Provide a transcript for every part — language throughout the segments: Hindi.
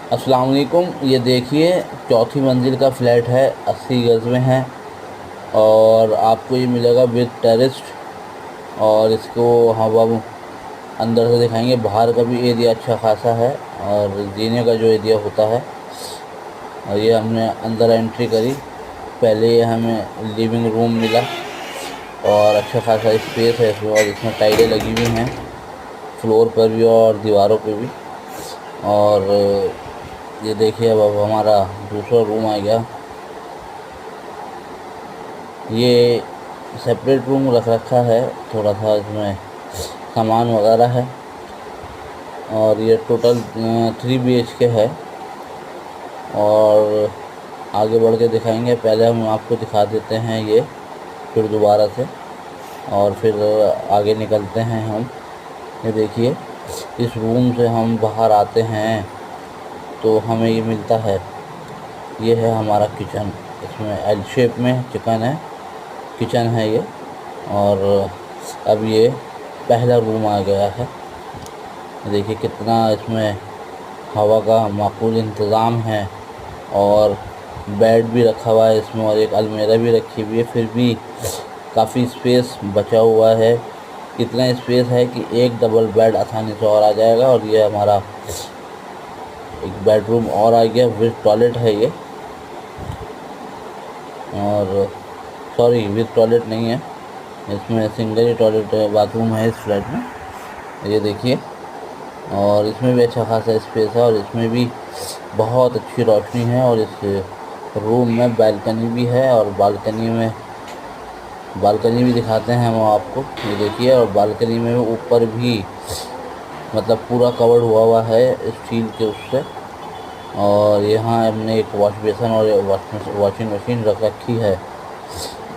अस्सलाम वालेकुम। ये देखिए, चौथी मंजिल का फ्लैट है, 80 गज़ में है और आपको ये मिलेगा विद टेरेस। और इसको हम अब अंदर से दिखाएंगे। बाहर का भी एरिया अच्छा खासा है और जीने का जो एरिया होता है। और ये हमने अंदर एंट्री करी, पहले ये हमें लिविंग रूम मिला और अच्छा खासा स्पेस है इसमें, और इसमें टाइलें लगी हुई हैं फ्लोर पर भी और दीवारों पे भी। और ये देखिए, अब हमारा दूसरा रूम आ गया। ये सेपरेट रूम रख रखा है, थोड़ा सा इसमें सामान वगैरह है। और ये टोटल 3 BHK है। और आगे बढ़ के दिखाएंगे, पहले हम आपको दिखा देते हैं ये, फिर दोबारा से, और फिर आगे निकलते हैं हम। ये देखिए, इस रूम से हम बाहर आते हैं तो हमें ये मिलता है। ये है हमारा किचन, इसमें एल शेप में किचन है ये। और अब ये पहला रूम आ गया है। देखिए कितना इसमें हवा का माकूल इंतज़ाम है, और बेड भी रखा हुआ है इसमें, और एक अलमीरा भी रखी हुई है। फिर भी काफ़ी स्पेस बचा हुआ है। इतना स्पेस है कि एक डबल बेड आसानी से और आ जाएगा। और ये हमारा एक बेडरूम और आ गया, विद टॉयलेट है ये। और सॉरी, विद टॉयलेट नहीं है, इसमें सिंगल ही टॉयलेट बाथरूम है इस फ्लैट में। ये देखिए, और इसमें भी अच्छा खासा स्पेस है, और इसमें भी बहुत अच्छी रोशनी है। और इस रूम में बालकनी भी है, और बालकनी भी दिखाते हैं हम आपको। ये देखिए, और बालकनी में ऊपर भी मतलब पूरा कवर्ड हुआ है स्टील के उससे। और यहाँ हमने एक वॉश बेसन और वॉशिंग मशीन रख रखी है।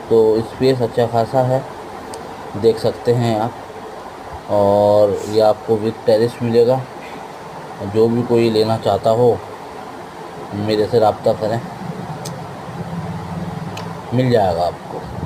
तो स्पेस अच्छा खासा है, देख सकते हैं आप। और ये आपको विद टेरेस मिलेगा। जो भी कोई लेना चाहता हो मेरे से रब्ता करें, मिल जाएगा आपको।